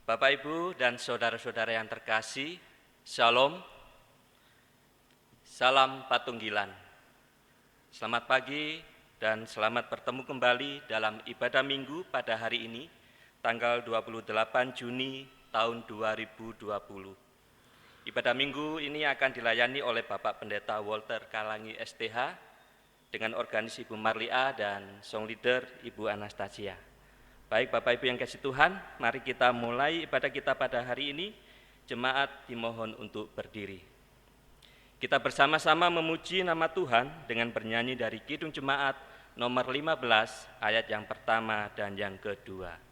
Bapak, Ibu, dan saudara-saudara yang terkasih, Shalom, salam Patunggilan. Selamat pagi dan selamat bertemu kembali dalam ibadah minggu pada hari ini, tanggal 28 Juni tahun 2020. Ibadah minggu ini akan dilayani oleh Bapak Pendeta Walter Kalangi STH dengan organis Ibu Marlia dan song leader Ibu Anastasia. Baik Bapak Ibu yang kasih Tuhan, mari kita mulai ibadah kita pada hari ini. Jemaat dimohon untuk berdiri. Kita bersama-sama memuji nama Tuhan dengan bernyanyi dari Kidung Jemaat nomor 15 ayat yang pertama dan yang kedua.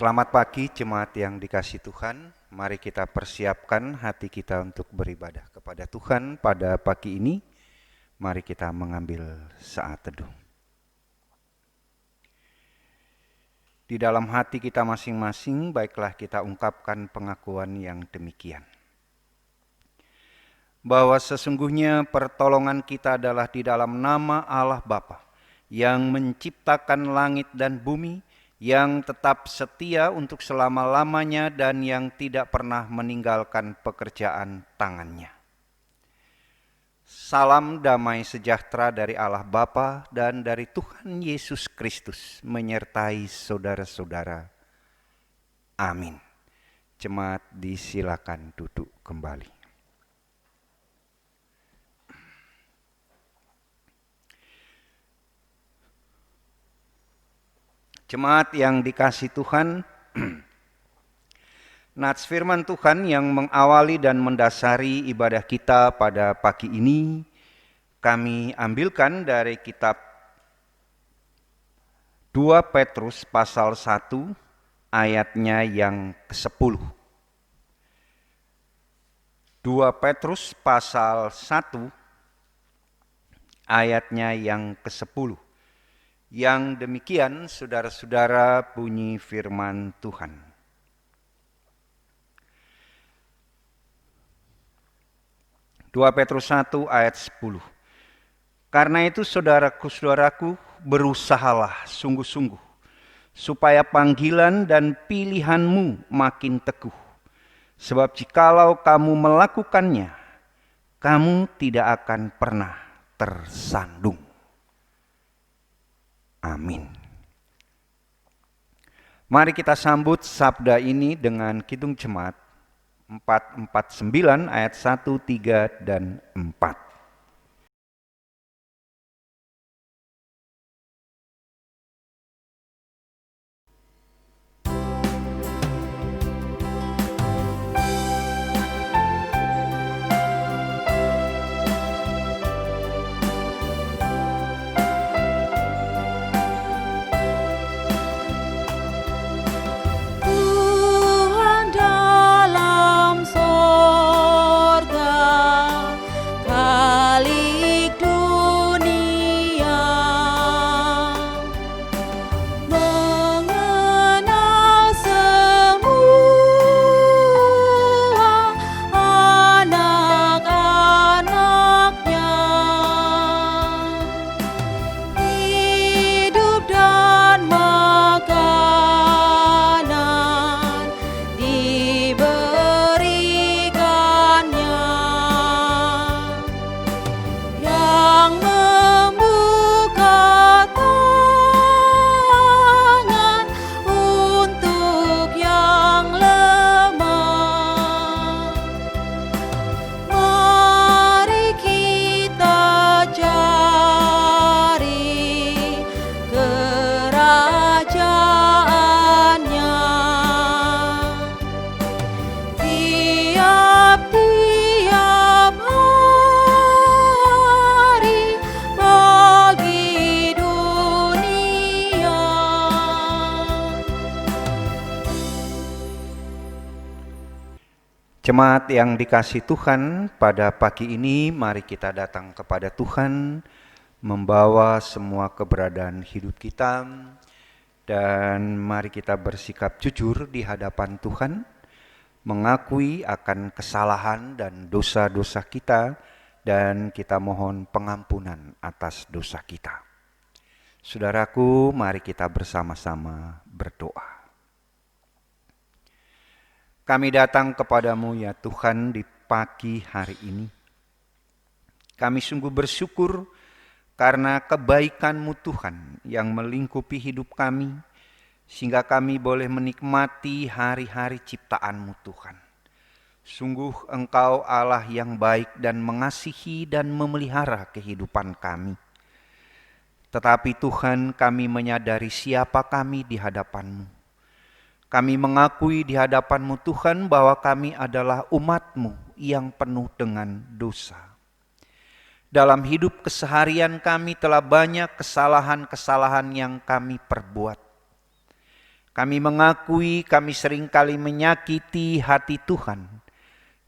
Selamat pagi jemaat yang dikasihi Tuhan. Mari kita persiapkan hati kita untuk beribadah kepada Tuhan pada pagi ini. Mari kita mengambil saat teduh. Di dalam hati kita masing-masing, baiklah kita ungkapkan pengakuan yang demikian. Bahwa sesungguhnya pertolongan kita adalah di dalam nama Allah Bapa yang menciptakan langit dan bumi, yang tetap setia untuk selama-lamanya dan yang tidak pernah meninggalkan pekerjaan tangannya. Salam damai sejahtera dari Allah Bapa dan dari Tuhan Yesus Kristus menyertai saudara-saudara. Amin. Jemaat disilakan duduk kembali. Jemaat yang dikasihi Tuhan, nats firman Tuhan yang mengawali dan mendasari ibadah kita pada pagi ini, kami ambilkan dari kitab 2 Petrus pasal 1 ayatnya yang ke-10. 2 Petrus pasal 1 ayatnya yang ke-10. Yang demikian, saudara-saudara, bunyi firman Tuhan. Dua Petrus 1 ayat 10. Karena itu saudaraku, berusahalah sungguh-sungguh, supaya panggilan dan pilihanmu makin teguh. Sebab jikalau kamu melakukannya, kamu tidak akan pernah tersandung. Amin. Mari kita sambut sabda ini dengan Kidung Jemaat 449 ayat 1, 3, dan 4. Jemaat yang dikasihi Tuhan, pada pagi ini mari kita datang kepada Tuhan, membawa semua keberadaan hidup kita, dan mari kita bersikap jujur di hadapan Tuhan, mengakui akan kesalahan dan dosa-dosa kita, dan kita mohon pengampunan atas dosa kita. Saudaraku, mari kita bersama-sama berdoa. Kami datang kepadamu ya Tuhan di pagi hari ini. Kami sungguh bersyukur karena kebaikan-Mu Tuhan yang melingkupi hidup kami, sehingga kami boleh menikmati hari-hari ciptaan-Mu Tuhan. Sungguh Engkau Allah yang baik dan mengasihi dan memelihara kehidupan kami. Tetapi Tuhan, kami menyadari siapa kami di hadapan-Mu. Kami mengakui di hadapan-Mu Tuhan bahwa kami adalah umat-Mu yang penuh dengan dosa. Dalam hidup keseharian kami telah banyak kesalahan-kesalahan yang kami perbuat. Kami mengakui kami seringkali menyakiti hati Tuhan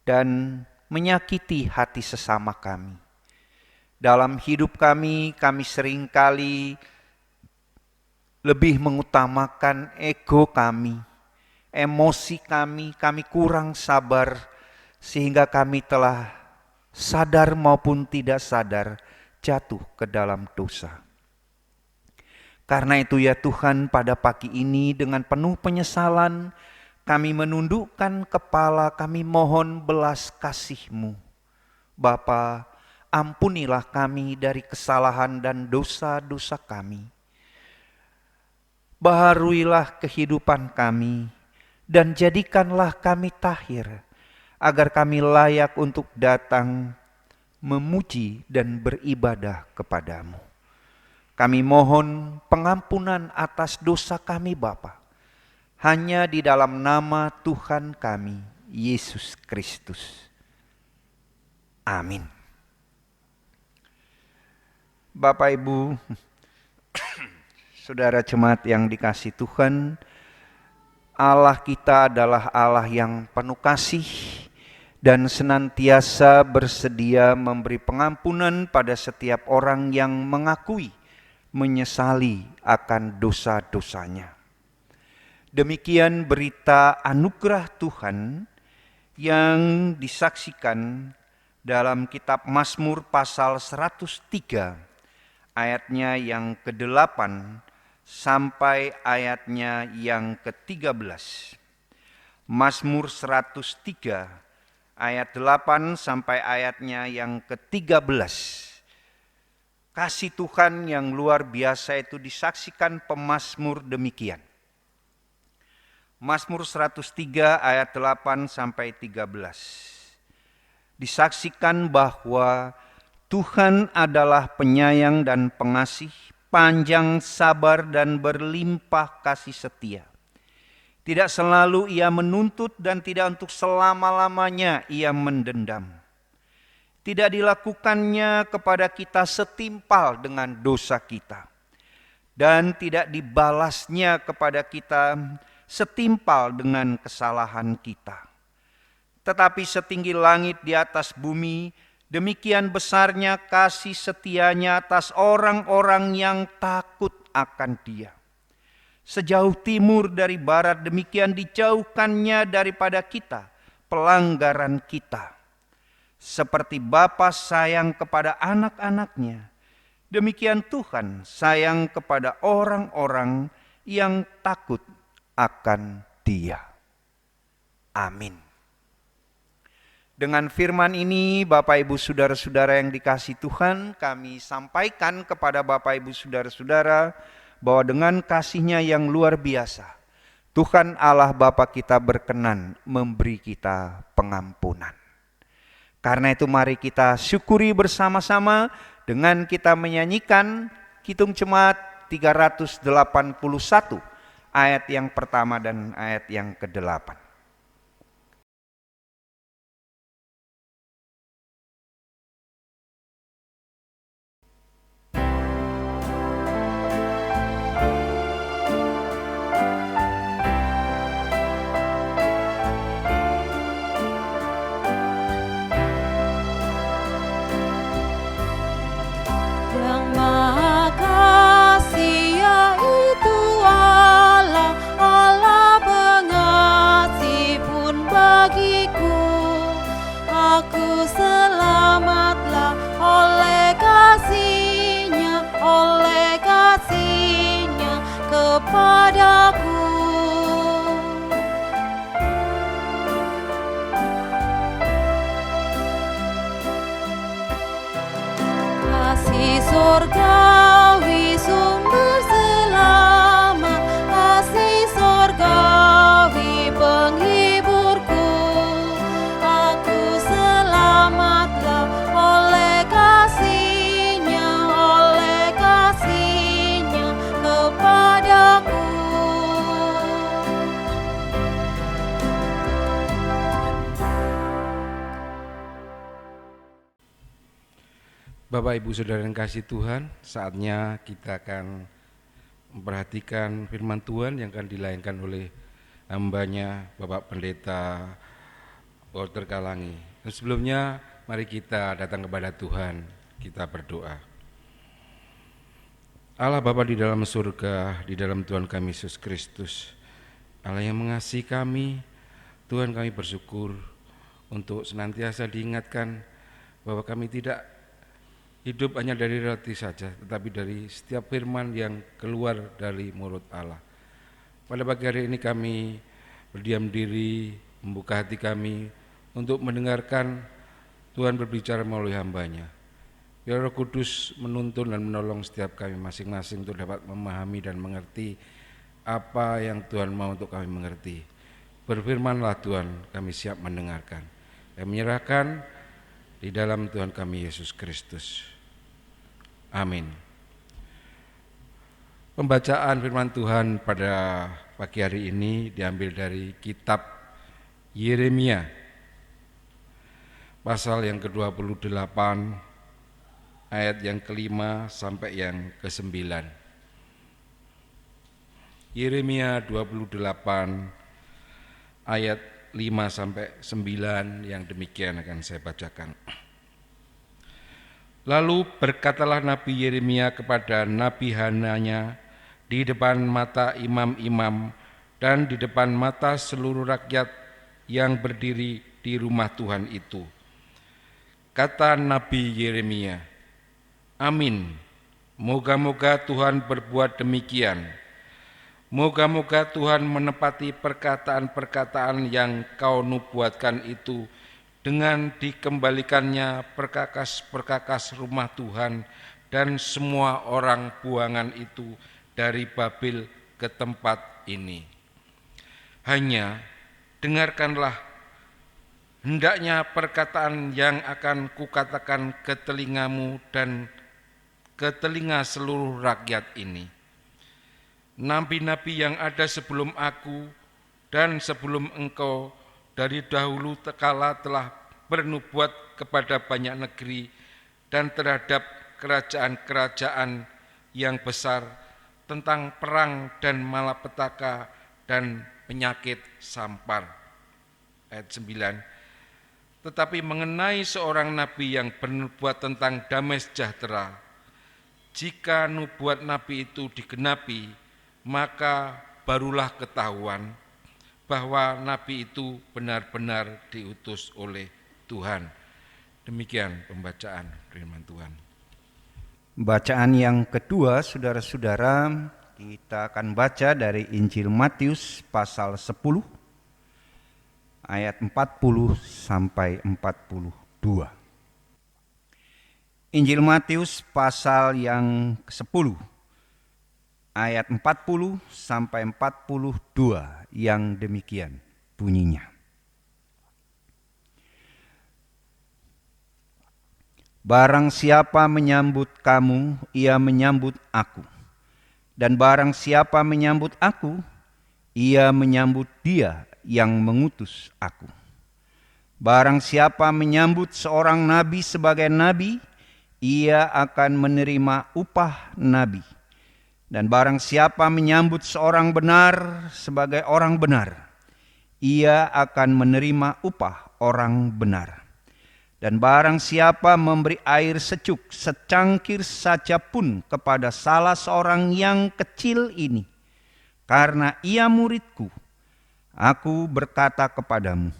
dan menyakiti hati sesama kami. Dalam hidup kami seringkali lebih mengutamakan ego kami, emosi kami kurang sabar, sehingga kami telah sadar maupun tidak sadar jatuh ke dalam dosa. Karena itu ya Tuhan, pada pagi ini dengan penuh penyesalan, kami menundukkan kepala, kami mohon belas kasih-Mu. Bapa, ampunilah kami dari kesalahan dan dosa-dosa kami. Baharuilah kehidupan kami dan jadikanlah kami tahir, agar kami layak untuk datang memuji dan beribadah kepadamu. Kami mohon pengampunan atas dosa kami Bapa, hanya di dalam nama Tuhan kami, Yesus Kristus. Amin. Bapak Ibu, saudara jemaat yang dikasihi Tuhan, Allah kita adalah Allah yang penuh kasih dan senantiasa bersedia memberi pengampunan pada setiap orang yang mengakui, menyesali akan dosa-dosanya. Demikian berita anugerah Tuhan yang disaksikan dalam kitab Mazmur pasal 103 ayatnya yang ke-8 sampai ayatnya yang ke-13. Mazmur 103 ayat 8 sampai ayatnya yang ke-13. Kasih Tuhan yang luar biasa itu disaksikan pemazmur demikian. Mazmur 103 ayat 8 sampai 13. Disaksikan bahwa Tuhan adalah penyayang dan pengasih, panjang sabar dan berlimpah kasih setia. Tidak selalu Ia menuntut dan tidak untuk selama-lamanya Ia mendendam. Tidak dilakukannya kepada kita setimpal dengan dosa kita, dan tidak dibalasnya kepada kita setimpal dengan kesalahan kita. Tetapi setinggi langit di atas bumi, demikian besarnya kasih setianya atas orang-orang yang takut akan Dia. Sejauh timur dari barat, demikian dijauhkannya daripada kita pelanggaran kita. Seperti Bapa sayang kepada anak-anaknya, demikian Tuhan sayang kepada orang-orang yang takut akan Dia. Amin. Dengan firman ini, Bapak Ibu Saudara-saudara yang dikasihi Tuhan, kami sampaikan kepada Bapak Ibu Saudara-saudara bahwa dengan kasih-Nya yang luar biasa, Tuhan Allah Bapa kita berkenan memberi kita pengampunan. Karena itu mari kita syukuri bersama-sama dengan kita menyanyikan Kidung Jemaat 381 ayat yang pertama dan ayat yang ke-8. Kasih surgawi sumber selamat, kasih surgawi penghiburku. Aku selamatlah oleh kasih-Nya kepadaku. Bapak, Ibu, Saudara yang kasih Tuhan, saatnya kita akan memperhatikan firman Tuhan yang akan dilayankan oleh hambanya Bapak Pendeta Walter Kalangi. Dan sebelumnya, mari kita datang kepada Tuhan, kita berdoa. Allah Bapa di dalam surga, di dalam Tuhan kami Yesus Kristus, Allah yang mengasihi kami, Tuhan, kami bersyukur untuk senantiasa diingatkan bahwa kami tidak hidup hanya dari roti saja, tetapi dari setiap firman yang keluar dari mulut Allah. Pada pagi hari ini kami berdiam diri, membuka hati kami untuk mendengarkan Tuhan berbicara melalui hamba-Nya. Biar Roh Kudus menuntun dan menolong setiap kami masing-masing untuk dapat memahami dan mengerti apa yang Tuhan mau untuk kami mengerti. Berfirmanlah Tuhan, kami siap mendengarkan. Dan menyerahkan di dalam Tuhan kami Yesus Kristus. Amin. Pembacaan firman Tuhan pada pagi hari ini diambil dari kitab Yeremia pasal yang ke-28 ayat yang ke-5 sampai yang ke-9. Yeremia 28 ayat 5 sampai 9 yang demikian akan saya bacakan. Lalu berkatalah Nabi Yeremia kepada Nabi Hananya di depan mata imam-imam dan di depan mata seluruh rakyat yang berdiri di rumah Tuhan itu. Kata Nabi Yeremia, amin, moga-moga Tuhan berbuat demikian. Moga-moga Tuhan menepati perkataan-perkataan yang kau nubuatkan itu dengan dikembalikannya perkakas-perkakas rumah Tuhan dan semua orang buangan itu dari Babil ke tempat ini. Hanya dengarkanlah, hendaknya perkataan yang akan kukatakan ke telingamu dan ke telinga seluruh rakyat ini. Nabi-nabi yang ada sebelum aku dan sebelum engkau dari dahulu kala telah bernubuat kepada banyak negeri dan terhadap kerajaan-kerajaan yang besar tentang perang dan malapetaka dan penyakit sampar. Ayat 9. Tetapi mengenai seorang nabi yang bernubuat tentang damai sejahtera, jika nubuat nabi itu digenapi, maka barulah ketahuan bahwa nabi itu benar-benar diutus oleh Tuhan. Demikian pembacaan firman Tuhan. Bacaan yang kedua, saudara-saudara, kita akan baca dari Injil Matius pasal 10 ayat 40 sampai 42. Injil Matius pasal yang ke-10 ayat 40 sampai 42 yang demikian bunyinya. Barang siapa menyambut kamu, ia menyambut aku. Dan barang siapa menyambut aku, ia menyambut dia yang mengutus aku. Barang siapa menyambut seorang nabi sebagai nabi, ia akan menerima upah nabi. Dan barang siapa menyambut seorang benar sebagai orang benar, ia akan menerima upah orang benar. Dan barang siapa memberi air sejuk secangkir saja pun kepada salah seorang yang kecil ini, karena ia muridku, aku berkata kepadamu,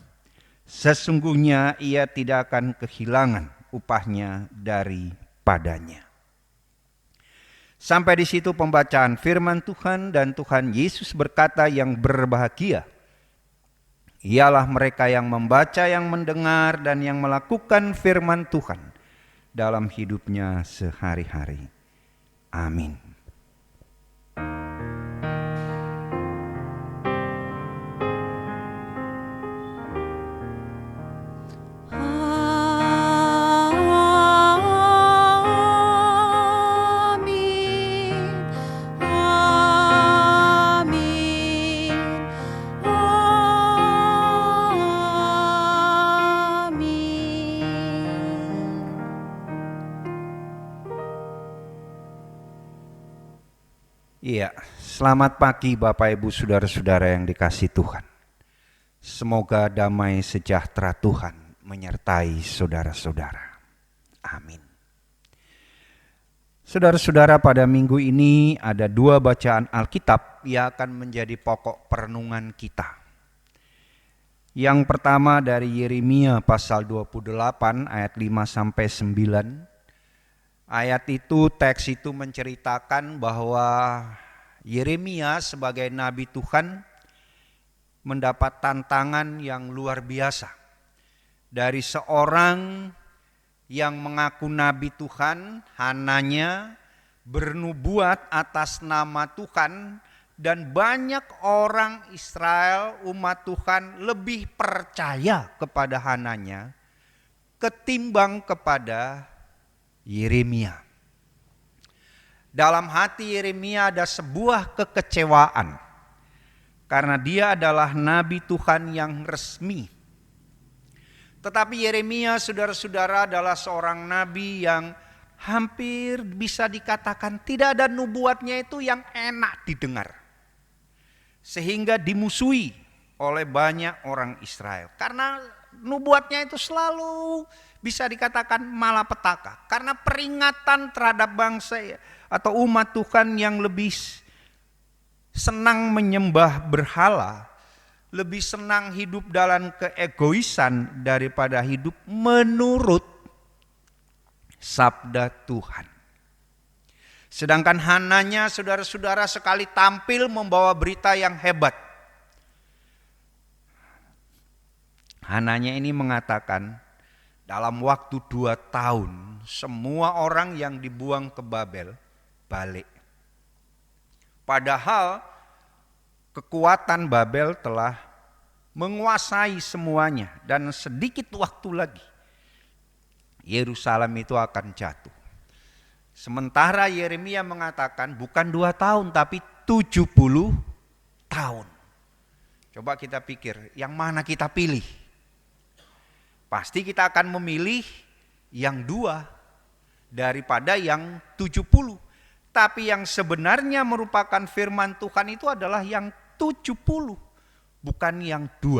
sesungguhnya ia tidak akan kehilangan upahnya daripadanya. Sampai di situ pembacaan firman Tuhan, dan Tuhan Yesus berkata, yang berbahagia ialah mereka yang membaca, yang mendengar, dan yang melakukan firman Tuhan, dalam hidupnya sehari-hari. Amin. Iya, selamat pagi Bapak Ibu Saudara-saudara yang dikasihi Tuhan. Semoga damai sejahtera Tuhan menyertai saudara-saudara. Amin. Saudara-saudara, pada minggu ini ada 2 bacaan Alkitab yang akan menjadi pokok perenungan kita. Yang pertama dari Yeremia pasal 28 ayat 5-9. Ayat itu, teks itu menceritakan bahwa Yeremia sebagai nabi Tuhan mendapat tantangan yang luar biasa dari seorang yang mengaku nabi Tuhan, Hananya, bernubuat atas nama Tuhan, dan banyak orang Israel, umat Tuhan, lebih percaya kepada Hananya ketimbang kepada Yeremia. Dalam hati Yeremia ada sebuah kekecewaan karena dia adalah nabi Tuhan yang resmi. Tetapi Yeremia, saudara-saudara, adalah seorang nabi yang hampir bisa dikatakan tidak ada nubuatnya itu yang enak didengar, sehingga dimusuhi oleh banyak orang Israel karena nubuatnya itu selalu bisa dikatakan malapetaka, karena peringatan terhadap bangsa atau umat Tuhan yang lebih senang menyembah berhala, lebih senang hidup dalam keegoisan daripada hidup menurut sabda Tuhan. Sedangkan Hananya, saudara-saudara, sekali tampil membawa berita yang hebat. Hananya ini mengatakan, dalam waktu 2 tahun semua orang yang dibuang ke Babel balik. Padahal kekuatan Babel telah menguasai semuanya dan sedikit waktu lagi Yerusalem itu akan jatuh. Sementara Yeremia mengatakan bukan 2 tahun tapi 70 tahun. Coba kita pikir, yang mana kita pilih? Pasti kita akan memilih yang 2 daripada yang 70. Tapi yang sebenarnya merupakan firman Tuhan itu adalah yang 70, bukan yang 2.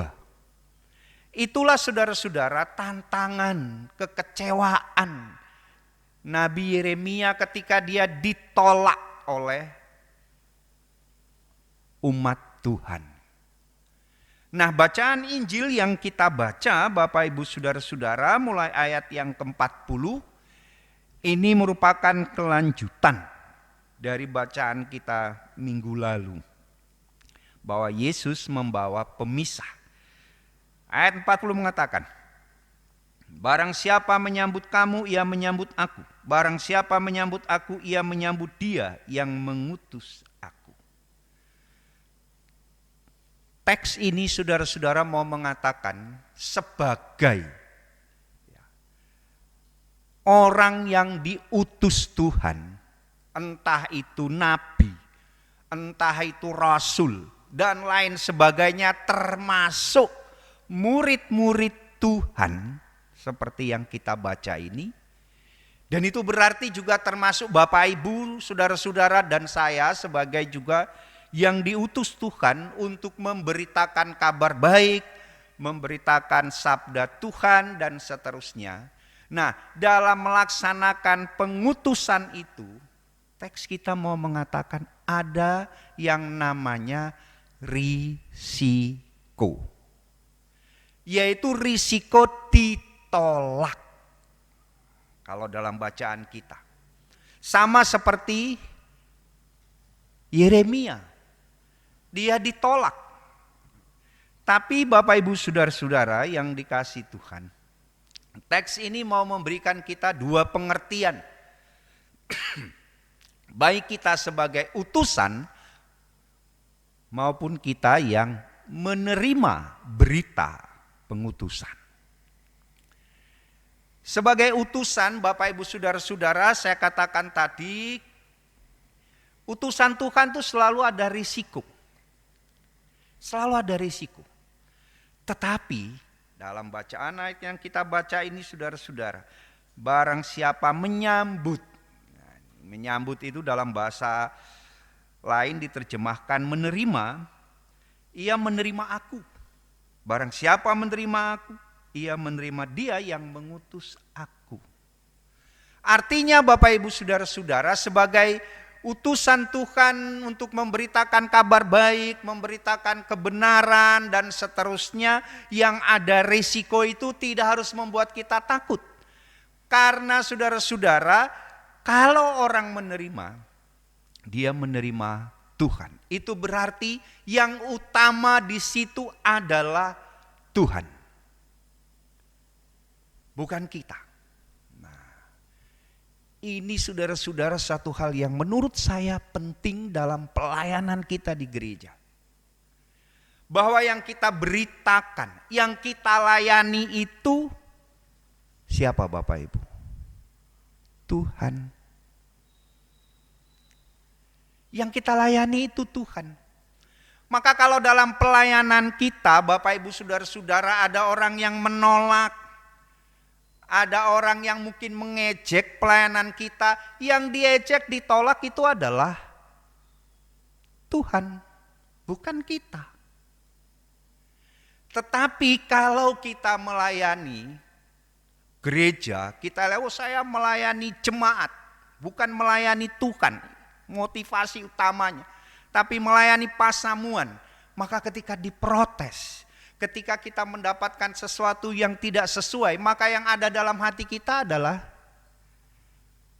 Itulah saudara-saudara tantangan, kekecewaan Nabi Yeremia ketika dia ditolak oleh umat Tuhan. Nah, bacaan Injil yang kita baca Bapak Ibu Saudara-saudara mulai ayat yang ke-40 ini merupakan kelanjutan dari bacaan kita minggu lalu, bahwa Yesus membawa pemisah. Ayat 40 mengatakan, barang siapa menyambut kamu, ia menyambut aku. Barang siapa menyambut aku, ia menyambut dia yang mengutus aku. Teks ini saudara-saudara mau mengatakan sebagai orang yang diutus Tuhan, entah itu nabi, entah itu rasul, dan lain sebagainya, termasuk murid-murid Tuhan seperti yang kita baca ini. Dan itu berarti juga termasuk Bapak Ibu, saudara-saudara, dan saya sebagai juga yang diutus Tuhan untuk memberitakan kabar baik, memberitakan sabda Tuhan, dan seterusnya. Nah, dalam melaksanakan pengutusan itu, teks kita mau mengatakan ada yang namanya risiko. Yaitu risiko ditolak. Kalau dalam bacaan kita. Sama seperti Yeremia. Dia ditolak. Tapi Bapak Ibu Saudara-saudara yang dikasihi Tuhan, Teks ini mau memberikan kita dua pengertian. Baik kita sebagai utusan maupun kita yang menerima berita pengutusan. Sebagai utusan, Bapak Ibu Saudara-saudara, saya katakan tadi, utusan Tuhan itu selalu ada risiko. Selalu ada risiko. Tetapi dalam bacaan ayat yang kita baca ini saudara-saudara, barang siapa menyambut. Menyambut itu dalam bahasa lain diterjemahkan menerima, ia menerima aku. Barang siapa menerima aku, ia menerima dia yang mengutus aku. Artinya Bapak Ibu Saudara-saudara, sebagai utusan Tuhan untuk memberitakan kabar baik, memberitakan kebenaran dan seterusnya, yang ada risiko itu tidak harus membuat kita takut. Karena saudara-saudara, kalau orang menerima, dia menerima Tuhan. Itu berarti yang utama di situ adalah Tuhan, bukan kita. Nah, ini saudara-saudara satu hal yang menurut saya penting dalam pelayanan kita di gereja. Bahwa yang kita beritakan, yang kita layani itu siapa Bapak Ibu? Tuhan. Yang kita layani itu Tuhan. Maka kalau dalam pelayanan kita, Bapak Ibu Saudara-saudara, ada orang yang menolak, ada orang yang mungkin mengejek pelayanan kita, yang diejek, ditolak itu adalah Tuhan, bukan kita. Tetapi kalau kita melayani gereja, kita lihat, saya melayani jemaat, bukan melayani Tuhan. Motivasi utamanya, tapi melayani pasamuan. Maka ketika diprotes, ketika kita mendapatkan sesuatu yang tidak sesuai, maka yang ada dalam hati kita adalah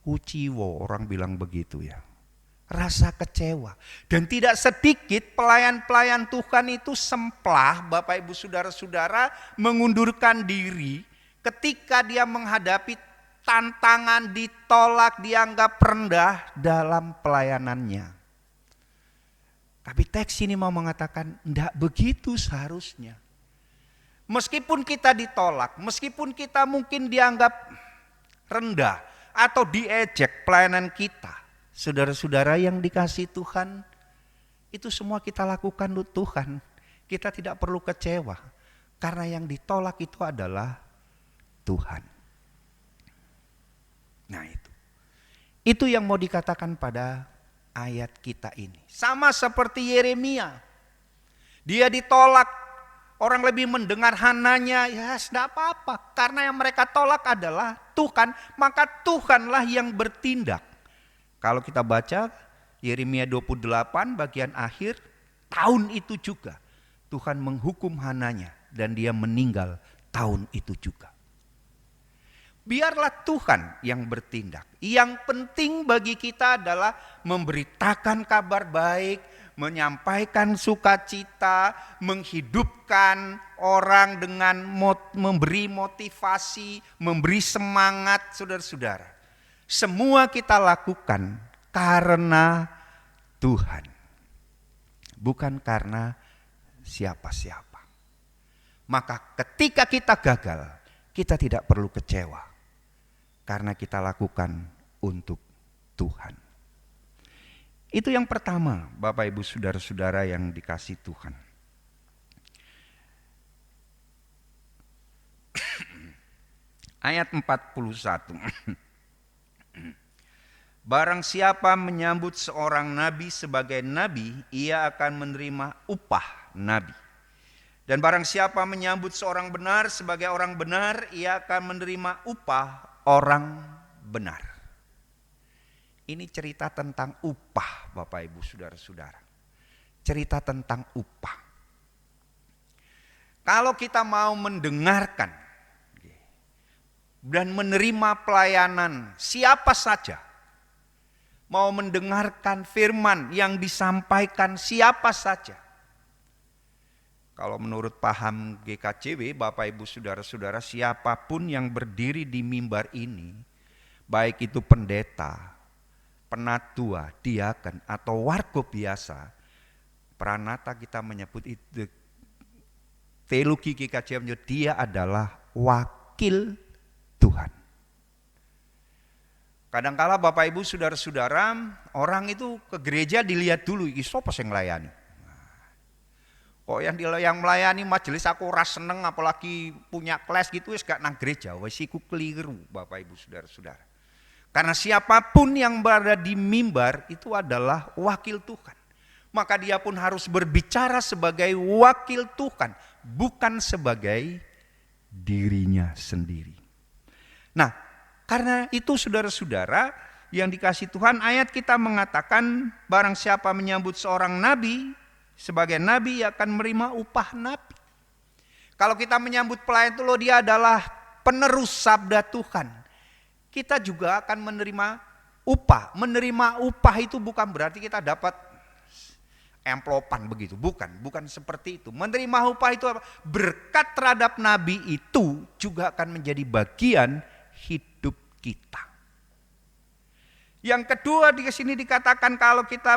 kuciwo, orang bilang begitu ya, rasa kecewa. Dan tidak sedikit pelayan-pelayan Tuhan itu semplah, Bapak Ibu Saudara-saudara, mengundurkan diri ketika dia menghadapi tantangan, ditolak, dianggap rendah dalam pelayanannya. Tapi teks ini mau mengatakan tidak begitu seharusnya. Meskipun kita ditolak, meskipun kita mungkin dianggap rendah atau diejek pelayanan kita, saudara-saudara yang dikasihi Tuhan, itu semua kita lakukan untuk Tuhan. Kita tidak perlu kecewa karena yang ditolak itu adalah Tuhan. Nah itu yang mau dikatakan pada ayat kita ini. Sama seperti Yeremia, dia ditolak, orang lebih mendengar hananya, ya tidak apa-apa. Karena yang mereka tolak adalah Tuhan, maka Tuhanlah yang bertindak. Kalau kita baca Yeremia 28 bagian akhir, tahun itu juga Tuhan menghukum hananya dan dia meninggal tahun itu juga. Biarlah Tuhan yang bertindak. Yang penting bagi kita adalah memberitakan kabar baik, menyampaikan sukacita, menghidupkan orang dengan memberi motivasi, memberi semangat, saudara-saudara. Semua kita lakukan karena Tuhan, bukan karena siapa-siapa. Maka ketika kita gagal, kita tidak perlu kecewa. Karena kita lakukan untuk Tuhan. Itu yang pertama, Bapak Ibu Saudara-saudara yang dikasihi Tuhan. Ayat 41. Barang siapa menyambut seorang nabi sebagai nabi, ia akan menerima upah nabi. Dan barang siapa menyambut seorang benar sebagai orang benar, ia akan menerima upah orang benar. Ini cerita tentang upah, Bapak Ibu Saudara-saudara. Cerita tentang upah. Kalau kita mau mendengarkan dan menerima pelayanan siapa saja, mau mendengarkan firman yang disampaikan siapa saja, Kalau menurut paham GKJW, Bapak Ibu Saudara-saudara, siapapun yang berdiri di mimbar ini, baik itu pendeta, penatua, diaken, atau warkop biasa, Pranata kita menyebut itu, teologi GKJW menyebut dia adalah wakil Tuhan. Kadangkala Bapak Ibu Saudara-saudara, orang itu ke gereja dilihat dulu, iki sapa sing nglayani. Kok yang melayani majelis aku ora seneng, apalagi punya kelas gitu, wis gak nang gereja, wis iku keliru Bapak Ibu Saudara-saudara. Karena siapapun yang berada di mimbar itu adalah wakil Tuhan. Maka dia pun harus berbicara sebagai wakil Tuhan, bukan sebagai dirinya sendiri. Nah, karena itu saudara-saudara yang dikasihi Tuhan, ayat kita mengatakan barang siapa menyambut seorang nabi sebagai nabi akan menerima upah nabi. Kalau kita menyambut pelayan itu loh, dia adalah penerus sabda Tuhan. Kita juga akan menerima upah. Menerima upah itu bukan berarti kita dapat emplopan begitu, bukan seperti itu. Menerima upah itu apa? Berkat terhadap nabi itu juga akan menjadi bagian hidup kita. Yang kedua di sini dikatakan kalau kita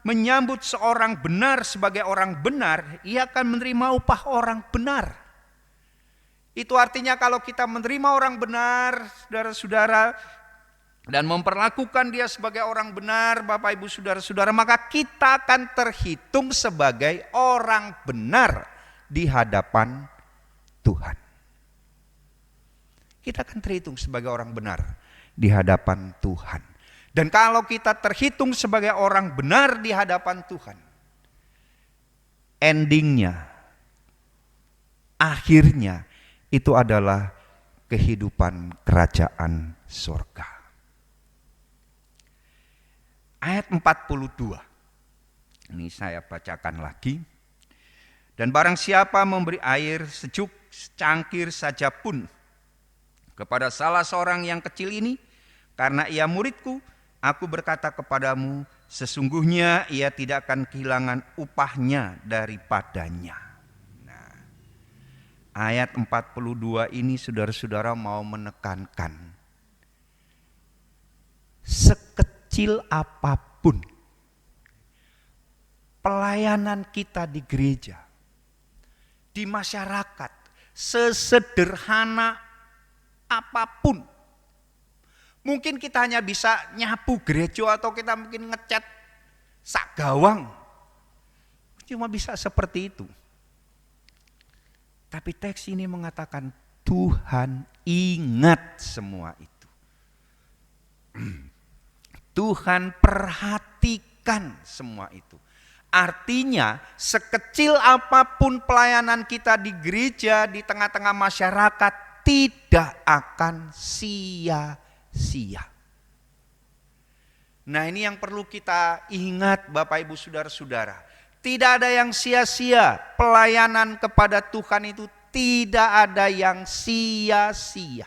menyambut seorang benar sebagai orang benar, ia akan menerima upah orang benar. Itu artinya kalau kita menerima orang benar, saudara-saudara, dan memperlakukan dia sebagai orang benar, Bapak Ibu Saudara-saudara, maka kita akan terhitung sebagai orang benar di hadapan Tuhan. Kita akan terhitung sebagai orang benar di hadapan Tuhan. Dan kalau kita terhitung sebagai orang benar di hadapan Tuhan, endingnya, akhirnya itu adalah kehidupan kerajaan surga. Ayat 42, ini saya bacakan lagi. Dan barang siapa memberi air sejuk secangkir saja pun kepada salah seorang yang kecil ini, karena ia muridku, aku berkata kepadamu, sesungguhnya ia tidak akan kehilangan upahnya daripadanya. Nah, ayat 42 ini saudara-saudara mau menekankan, sekecil apapun pelayanan kita di gereja, di masyarakat, sesederhana apapun. Mungkin kita hanya bisa nyapu gereja atau kita mungkin ngecat sak gawang. Cuma bisa seperti itu. Tapi teks ini mengatakan Tuhan ingat semua itu. Tuhan perhatikan semua itu. Artinya sekecil apapun pelayanan kita di gereja, di tengah-tengah masyarakat, tidak akan sia-sia. Nah, ini yang perlu kita ingat Bapak Ibu Saudara-saudara. Tidak ada yang sia-sia. Pelayanan kepada Tuhan itu tidak ada yang sia-sia.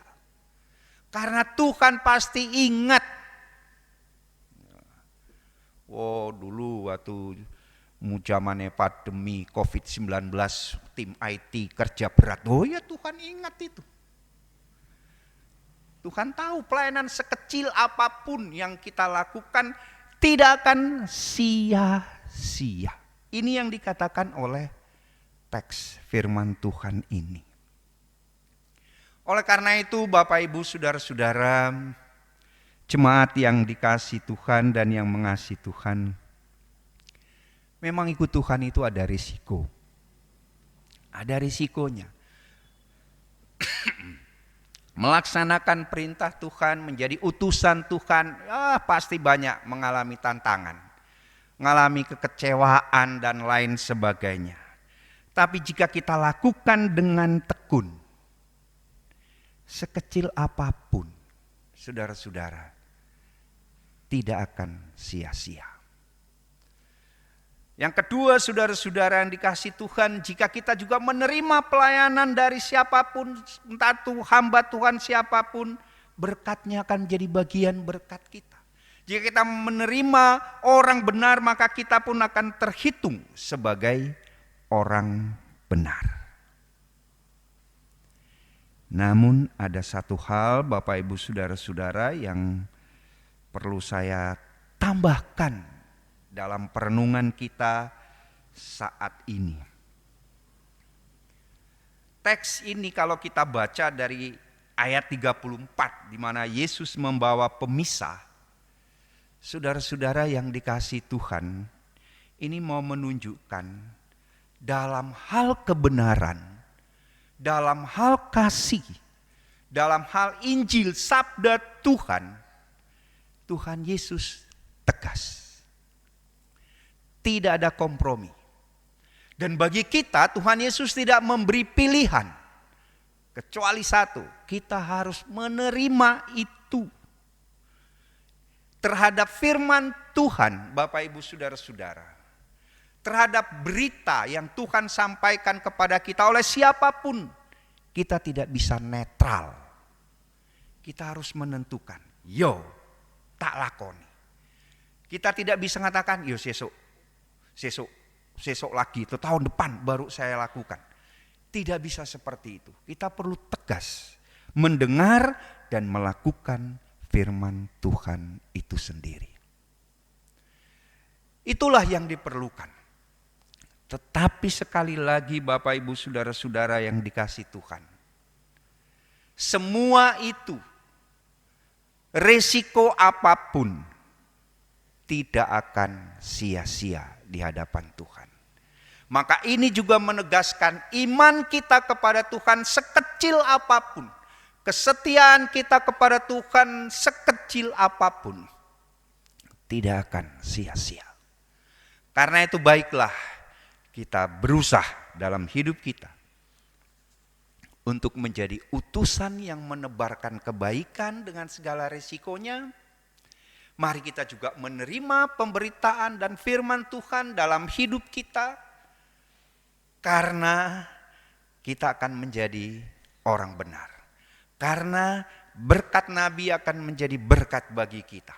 Karena Tuhan pasti ingat. Oh, dulu waktu zamannya pandemi COVID-19, tim IT kerja berat. Oh ya, Tuhan ingat itu. Tuhan tahu pelayanan sekecil apapun yang kita lakukan tidak akan sia-sia. Ini yang dikatakan oleh teks firman Tuhan ini. Oleh karena itu Bapak Ibu Saudara-saudara, jemaat yang dikasihi Tuhan dan yang mengasihi Tuhan, memang ikut Tuhan itu ada risiko. Ada risikonya. Melaksanakan perintah Tuhan, menjadi utusan Tuhan, pasti banyak mengalami tantangan, mengalami kekecewaan dan lain sebagainya. Tapi jika kita lakukan dengan tekun, sekecil apapun, saudara-saudara, tidak akan sia-sia. Yang kedua, saudara-saudara yang dikasihi Tuhan, jika kita juga menerima pelayanan dari siapapun, entah itu hamba Tuhan siapapun, berkatnya akan menjadi bagian berkat kita. Jika kita menerima orang benar, maka kita pun akan terhitung sebagai orang benar. Namun ada satu hal Bapak Ibu Saudara-saudara yang perlu saya tambahkan dalam perenungan kita saat ini. Teks ini kalau kita baca dari ayat 34 di mana Yesus membawa pemisah. Saudara-saudara yang dikasihi Tuhan, ini mau menunjukkan dalam hal kebenaran, dalam hal kasih, dalam hal Injil sabda Tuhan, Tuhan Yesus tegas. Tidak ada kompromi. Dan bagi kita Tuhan Yesus tidak memberi pilihan. Kecuali satu, kita harus menerima itu. Terhadap firman Tuhan, Bapak Ibu Saudara-saudara, terhadap berita yang Tuhan sampaikan kepada kita oleh siapapun, kita tidak bisa netral. Kita harus menentukan, tak lakoni. Kita tidak bisa mengatakan, sesok lagi, itu tahun depan baru saya lakukan. Tidak bisa seperti itu. Kita perlu tegas mendengar dan melakukan firman Tuhan itu sendiri. Itulah yang diperlukan. Tetapi sekali lagi Bapak Ibu Saudara-saudara yang dikasihi Tuhan, semua itu, resiko apapun, tidak akan sia-sia di hadapan Tuhan. Maka ini juga menegaskan iman kita kepada Tuhan sekecil apapun, kesetiaan kita kepada Tuhan sekecil apapun, tidak akan sia-sia. Karena itu baiklah kita berusaha dalam hidup kita untuk menjadi utusan yang menebarkan kebaikan dengan segala resikonya. Mari kita juga menerima pemberitaan dan firman Tuhan dalam hidup kita, karena kita akan menjadi orang benar. Karena berkat Nabi akan menjadi berkat bagi kita.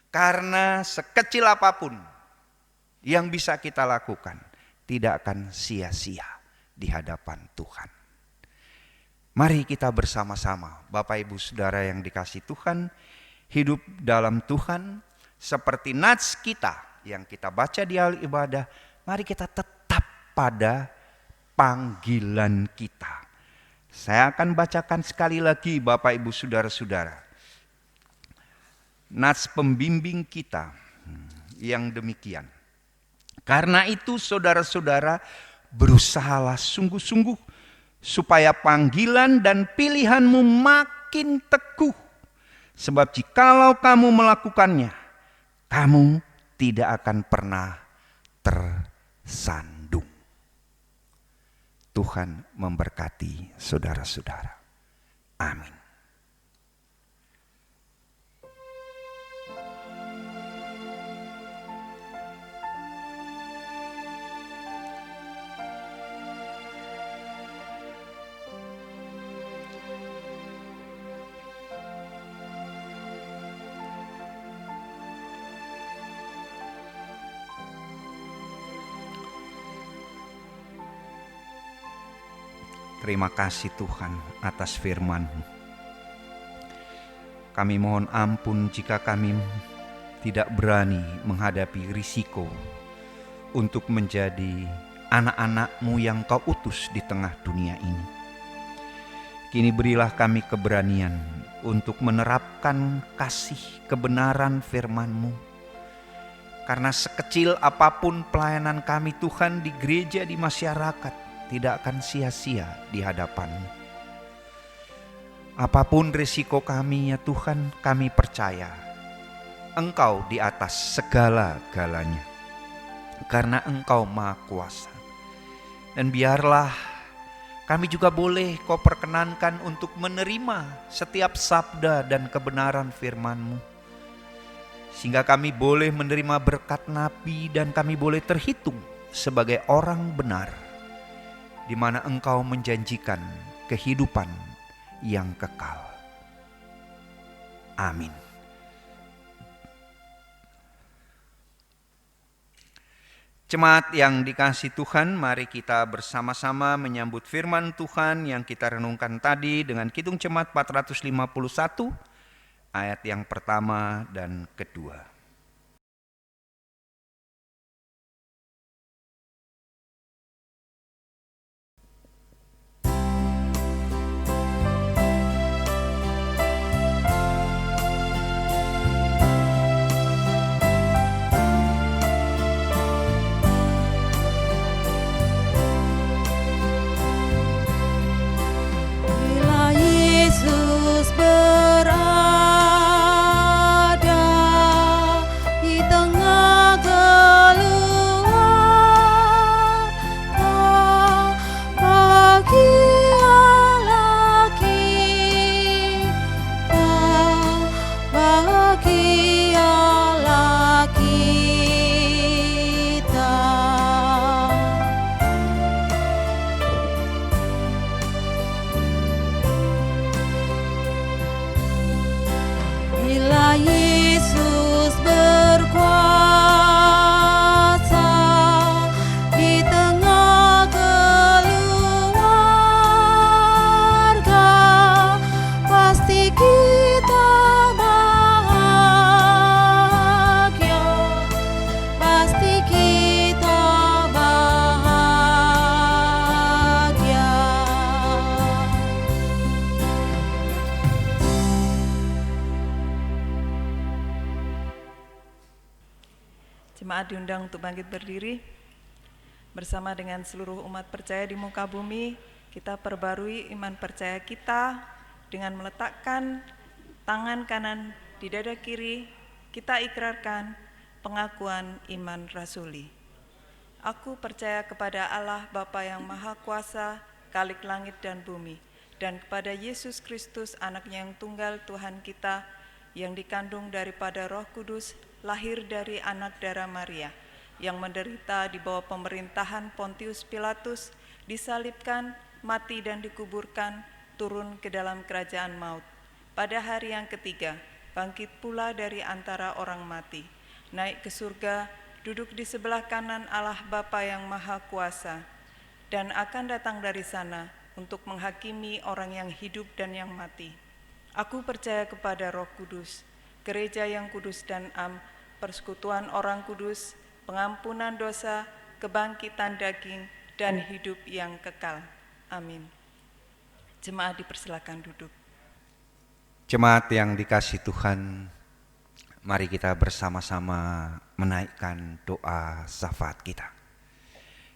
Karena sekecil apapun yang bisa kita lakukan, tidak akan sia-sia di hadapan Tuhan. Mari kita bersama-sama, Bapak Ibu Saudara yang dikasihi Tuhan, hidup dalam Tuhan seperti nats kita yang kita baca di awal ibadah. Mari kita tetap pada panggilan kita. Saya akan bacakan sekali lagi Bapak Ibu Saudara-saudara. Nats pembimbing kita yang demikian. Karena itu saudara-saudara, berusahalah sungguh-sungguh supaya panggilan dan pilihanmu makin teguh. Sebab jikalau kamu melakukannya, kamu tidak akan pernah tersandung. Tuhan memberkati saudara-saudara. Amin. Terima kasih Tuhan atas firman-Mu. Kami mohon ampun jika kami tidak berani menghadapi risiko untuk menjadi anak-anak-Mu yang Kau utus di tengah dunia ini. Kini berilah kami keberanian untuk menerapkan kasih kebenaran firman-Mu. Karena sekecil apapun pelayanan kami Tuhan di gereja, di masyarakat, tidak akan sia-sia di hadapan-Mu. Apapun risiko kami ya Tuhan, kami percaya Engkau di atas segala-galanya. Karena Engkau Maha Kuasa. Dan biarlah kami juga boleh Kau perkenankan untuk menerima setiap sabda dan kebenaran firman-Mu. Sehingga kami boleh menerima berkat Nabi dan kami boleh terhitung sebagai orang benar, di mana Engkau menjanjikan kehidupan yang kekal. Amin. Jemaat yang dikasihi Tuhan, mari kita bersama-sama menyambut firman Tuhan yang kita renungkan tadi dengan Kidung Jemaat 451, ayat yang pertama dan kedua. Jemaat diundang untuk bangkit berdiri. Bersama dengan seluruh umat percaya di muka bumi, kita perbarui iman percaya kita dengan meletakkan tangan kanan di dada kiri. Kita ikrarkan pengakuan iman rasuli. Aku percaya kepada Allah Bapa yang Maha Kuasa, Khalik langit dan bumi, dan kepada Yesus Kristus, Anaknya yang tunggal Tuhan kita, yang dikandung daripada Roh Kudus, lahir dari anak darah Maria, yang menderita di bawah pemerintahan Pontius Pilatus, disalibkan, mati dan dikuburkan, turun ke dalam kerajaan maut. Pada hari yang ketiga, bangkit pula dari antara orang mati, naik ke surga, duduk di sebelah kanan Allah Bapa yang Maha Kuasa, dan akan datang dari sana untuk menghakimi orang yang hidup dan yang mati. Aku percaya kepada Roh Kudus, gereja yang kudus dan am, persekutuan orang kudus, pengampunan dosa, kebangkitan daging, dan hidup yang kekal. Amin. Jemaat dipersilakan duduk. Jemaat yang dikasihi Tuhan, mari kita bersama-sama menaikkan doa syafaat kita.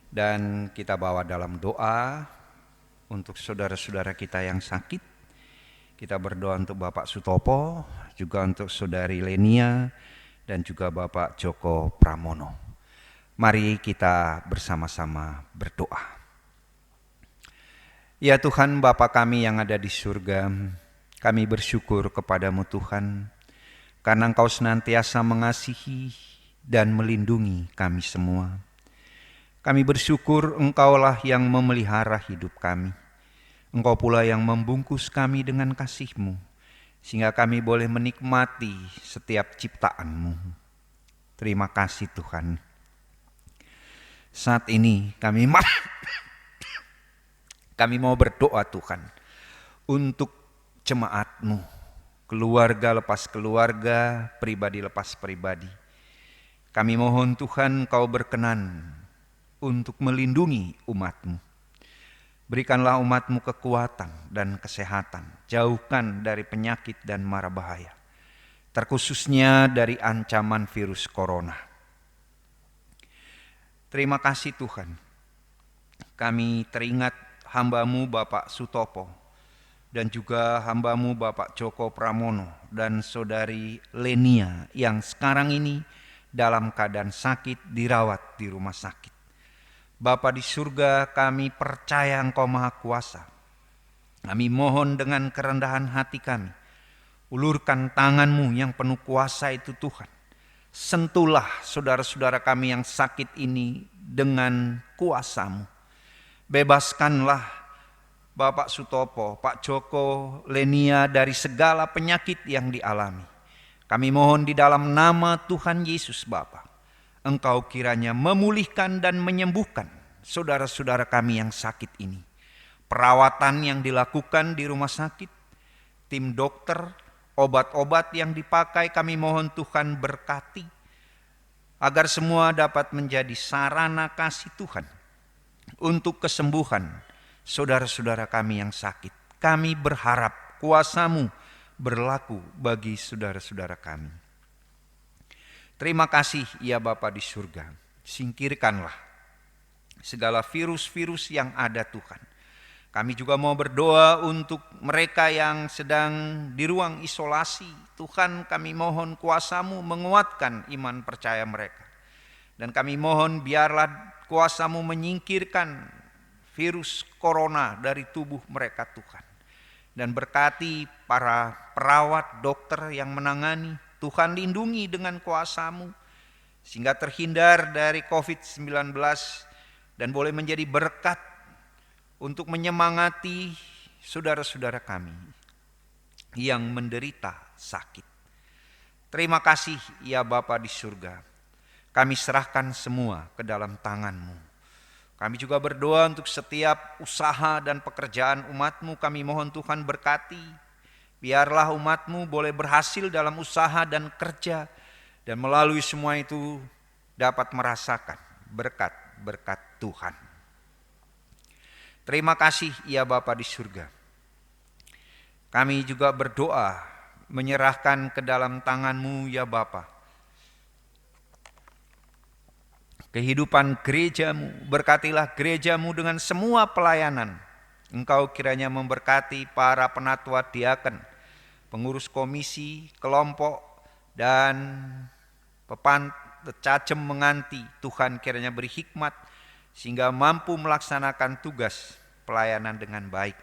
Dan kita bawa dalam doa untuk saudara-saudara kita yang sakit. Kita berdoa untuk Bapak Sutopo, juga untuk Saudari Lenia, dan juga Bapak Joko Pramono. Mari kita bersama-sama berdoa. Ya Tuhan, Bapa kami yang ada di surga, kami bersyukur kepadamu Tuhan, karena Engkau senantiasa mengasihi dan melindungi kami semua. Kami bersyukur Engkaulah yang memelihara hidup kami. Engkau pula yang membungkus kami dengan kasih-Mu, sehingga kami boleh menikmati setiap ciptaan-Mu. Terima kasih Tuhan. Saat ini kami mau berdoa Tuhan untuk jemaat-Mu, keluarga lepas keluarga, pribadi lepas pribadi. Kami mohon Tuhan Kau berkenan untuk melindungi umat-Mu. Berikanlah umat-Mu kekuatan dan kesehatan, jauhkan dari penyakit dan mara bahaya, terkhususnya dari ancaman virus corona. Terima kasih Tuhan, kami teringat hamba-Mu Bapak Sutopo, dan juga hamba-Mu Bapak Joko Pramono dan Saudari Lenia yang sekarang ini dalam keadaan sakit dirawat di rumah sakit. Bapa di surga, kami percaya Engkau Maha Kuasa. Kami mohon dengan kerendahan hati kami, ulurkan tangan-Mu yang penuh kuasa itu Tuhan. Sentuhlah saudara-saudara kami yang sakit ini dengan kuasa-Mu. Bebaskanlah Bapak Sutopo, Pak Joko, Lenia dari segala penyakit yang dialami. Kami mohon di dalam nama Tuhan Yesus Bapa, Engkau kiranya memulihkan dan menyembuhkan saudara-saudara kami yang sakit ini. Perawatan yang dilakukan di rumah sakit, tim dokter, obat-obat yang dipakai, kami mohon Tuhan berkati, agar semua dapat menjadi sarana kasih Tuhan untuk kesembuhan saudara-saudara kami yang sakit. Kami berharap kuasa-Mu berlaku bagi saudara-saudara kami. Terima kasih ya Bapa di surga. Singkirkanlah segala virus-virus yang ada Tuhan. Kami juga mau berdoa untuk mereka yang sedang di ruang isolasi. Tuhan, kami mohon kuasa-Mu menguatkan iman percaya mereka. Dan kami mohon biarlah kuasa-Mu menyingkirkan virus corona dari tubuh mereka Tuhan. Dan berkati para perawat, dokter yang menangani. Tuhan lindungi dengan kuasa-Mu sehingga terhindar dari COVID-19 dan boleh menjadi berkat untuk menyemangati saudara-saudara kami yang menderita sakit. Terima kasih ya Bapa di surga. Kami serahkan semua ke dalam tangan-Mu. Kami juga berdoa untuk setiap usaha dan pekerjaan umat-Mu. Kami mohon Tuhan berkati. Biarlah umat-Mu boleh berhasil dalam usaha dan kerja. Dan melalui semua itu dapat merasakan berkat-berkat Tuhan. Terima kasih ya Bapa di surga. Kami juga berdoa menyerahkan ke dalam tangan-Mu ya Bapa kehidupan gereja-Mu. Berkatilah gereja-Mu dengan semua pelayanan. Engkau kiranya memberkati para penatua diaken, pengurus komisi, kelompok, dan cajem menganti. Tuhan kiranya beri hikmat sehingga mampu melaksanakan tugas pelayanan dengan baik.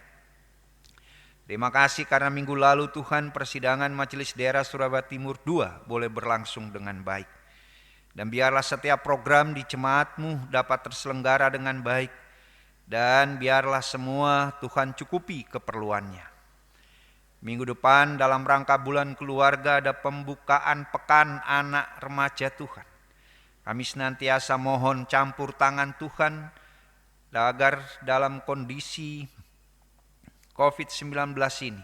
Terima kasih karena minggu lalu Tuhan persidangan Majelis Daerah Surabaya Timur II boleh berlangsung dengan baik. Dan biarlah setiap program di jemaat-Mu dapat terselenggara dengan baik. Dan biarlah semua Tuhan cukupi keperluannya. Minggu depan dalam rangka bulan keluarga ada pembukaan pekan anak remaja Tuhan. Kami senantiasa mohon campur tangan Tuhan agar dalam kondisi COVID-19 ini,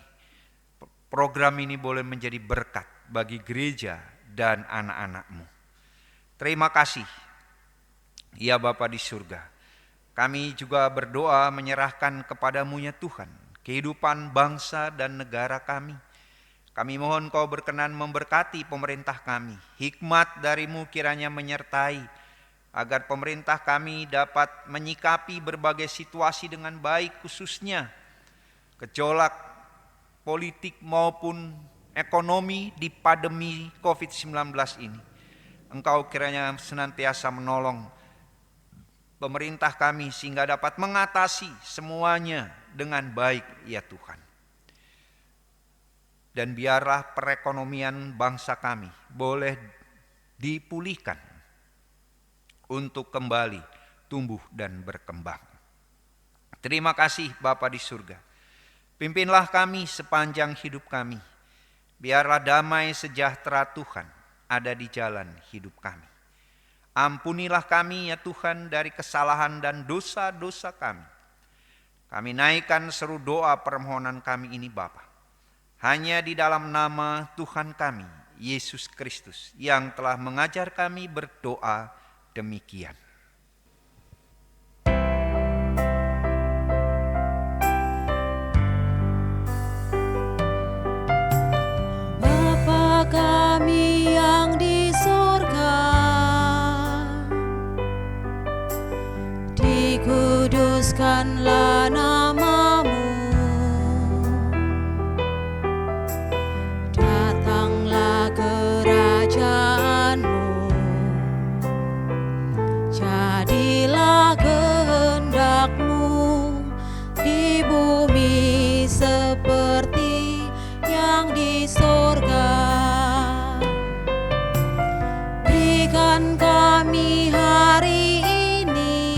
program ini boleh menjadi berkat bagi gereja dan anak-anak-Mu. Terima kasih ya Bapa di surga. Kami juga berdoa menyerahkan kepada-Mu ya Tuhan kehidupan bangsa dan negara kami. Kami mohon Kau berkenan memberkati pemerintah kami. Hikmat dari-Mu kiranya menyertai agar pemerintah kami dapat menyikapi berbagai situasi dengan baik, khususnya gejolak politik maupun ekonomi di pandemi COVID-19 ini. Engkau kiranya senantiasa menolong pemerintah kami sehingga dapat mengatasi semuanya dengan baik ya Tuhan. Dan biarlah perekonomian bangsa kami boleh dipulihkan untuk kembali tumbuh dan berkembang. Terima kasih Bapa di surga. Pimpinlah kami sepanjang hidup kami. Biarlah damai sejahtera Tuhan ada di jalan hidup kami. Ampunilah kami ya Tuhan dari kesalahan dan dosa-dosa kami. Kami naikkan seru doa permohonan kami ini Bapa. Hanya di dalam nama Tuhan kami, Yesus Kristus, yang telah mengajar kami berdoa demikian. Bapa kami yang di surga, dikuduskanlah nama-Mu. Datanglah kerajaan-Mu. Jadilah kehendak-Mu di bumi seperti yang di surga. Berikan kami hari ini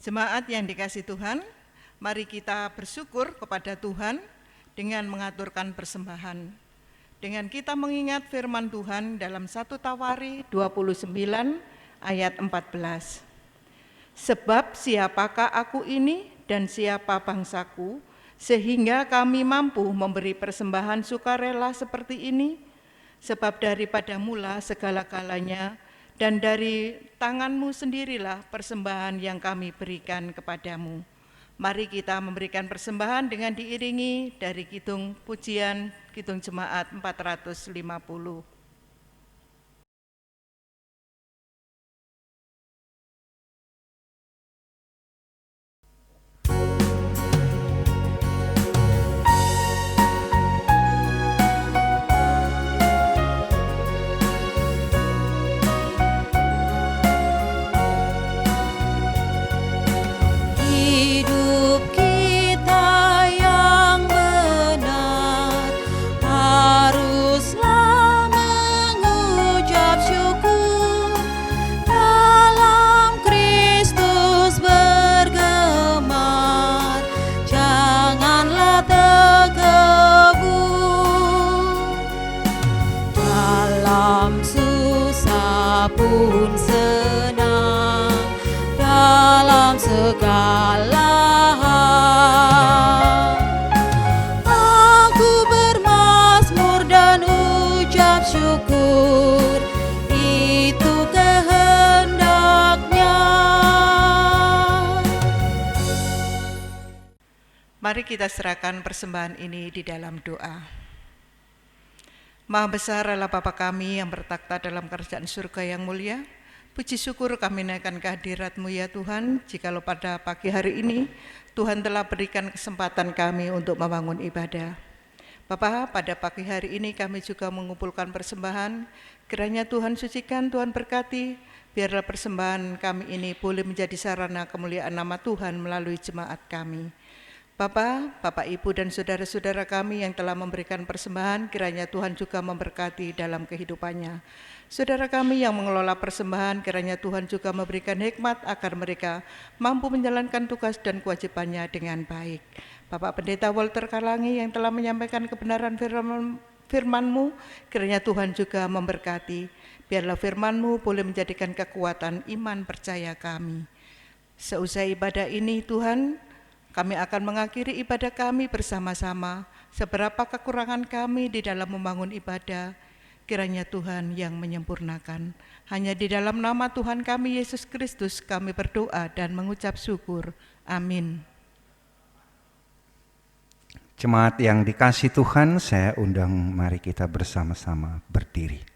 Jemaat yang dikasihi Tuhan, mari kita bersyukur kepada Tuhan dengan mengaturkan persembahan. Dengan kita mengingat firman Tuhan dalam 1 Tawari 29 ayat 14. Sebab siapakah aku ini dan siapa bangsaku, sehingga kami mampu memberi persembahan sukarela seperti ini? Sebab daripada mula segala-galanya, dan dari tanganmu sendirilah persembahan yang kami berikan kepadamu. Mari kita memberikan persembahan dengan diiringi dari kidung pujian, kidung jemaat 450. Hidup kita yang benar haruslah mengucap syukur, dalam Kristus bergemar, janganlah tergebur. Dalam susah pun senang, dalam segala hal aku bermazmur dan ucap syukur, itu kehendaknya. Mari kita serahkan persembahan ini di dalam doa. Maha besar Allah Bapa kami yang bertakhta dalam kerajaan surga yang mulia, puji syukur kami naikkan kehadirat-Mu ya Tuhan, jikalau pada pagi hari ini Tuhan telah berikan kesempatan kami untuk membangun ibadah. Bapa, pada pagi hari ini kami juga mengumpulkan persembahan, kiranya Tuhan sucikan, Tuhan berkati, biarlah persembahan kami ini boleh menjadi sarana kemuliaan nama Tuhan melalui jemaat kami. Bapak, Ibu dan saudara-saudara kami yang telah memberikan persembahan, kiranya Tuhan juga memberkati dalam kehidupannya. Saudara kami yang mengelola persembahan, kiranya Tuhan juga memberikan hikmat agar mereka mampu menjalankan tugas dan kewajibannya dengan baik. Bapak Pendeta Walter Kalangi yang telah menyampaikan kebenaran firman-Mu, kiranya Tuhan juga memberkati. Biarlah firman-Mu boleh menjadikan kekuatan iman percaya kami. Seusai ibadah ini Tuhan, kami akan mengakhiri ibadah kami bersama-sama. Seberapa kekurangan kami di dalam membangun ibadah, kiranya Tuhan yang menyempurnakan. Hanya di dalam nama Tuhan kami Yesus Kristus kami berdoa dan mengucap syukur. Amin. Jemaat yang dikasihi Tuhan, saya undang mari kita bersama-sama berdiri.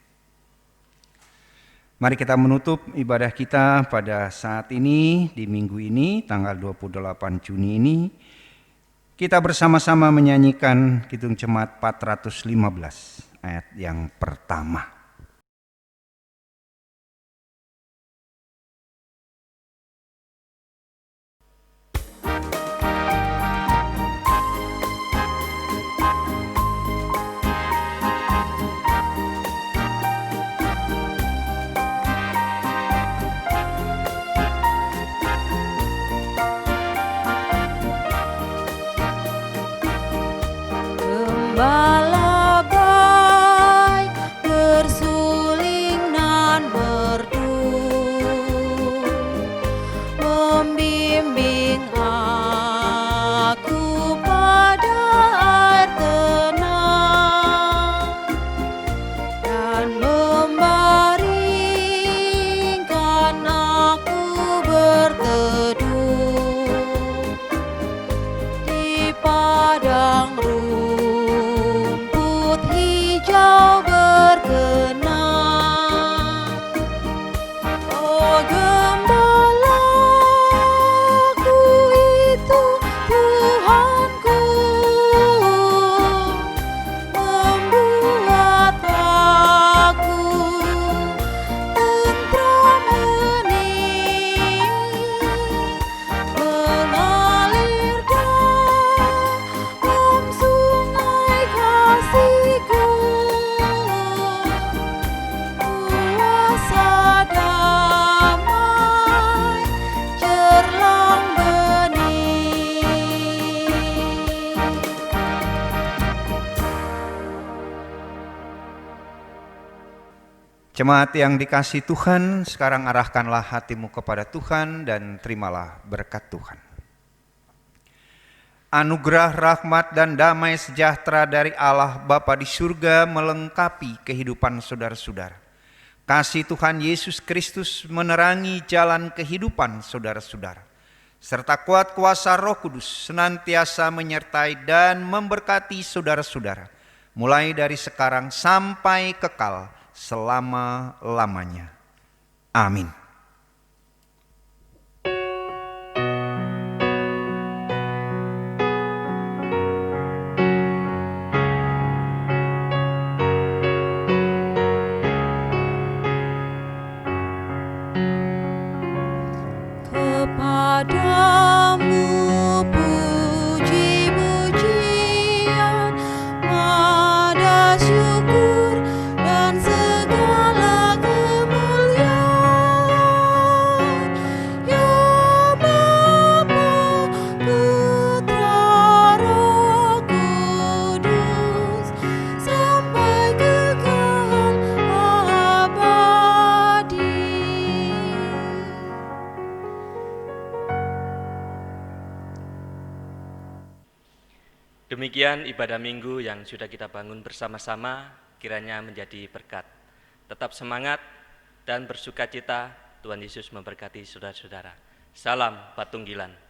Mari kita menutup ibadah kita pada saat ini, di minggu ini, tanggal 28 Juni ini. Kita bersama-sama menyanyikan Kidung Jemaat 415, ayat yang pertama. Gembala baik Jemaat yang dikasihi Tuhan, sekarang arahkanlah hatimu kepada Tuhan dan terimalah berkat Tuhan. Anugerah, rahmat, dan damai sejahtera dari Allah Bapa di surga melengkapi kehidupan saudara-saudara. Kasih Tuhan Yesus Kristus menerangi jalan kehidupan saudara-saudara. Serta kuat kuasa Roh Kudus senantiasa menyertai dan memberkati saudara-saudara. Mulai dari sekarang sampai kekal selama-lamanya. Amin. Kepadamu puji-pujian, nada syukur dan segala kemuliaan, ya Bapa, Putra, Roh Kudus, sampai kekal abadi. Demikian ibadah minggu yang sudah kita bangun bersama-sama, kiranya menjadi berkat. Tetap semangat dan bersukacita, Tuhan Yesus memberkati saudara-saudara. Salam Patunggilan.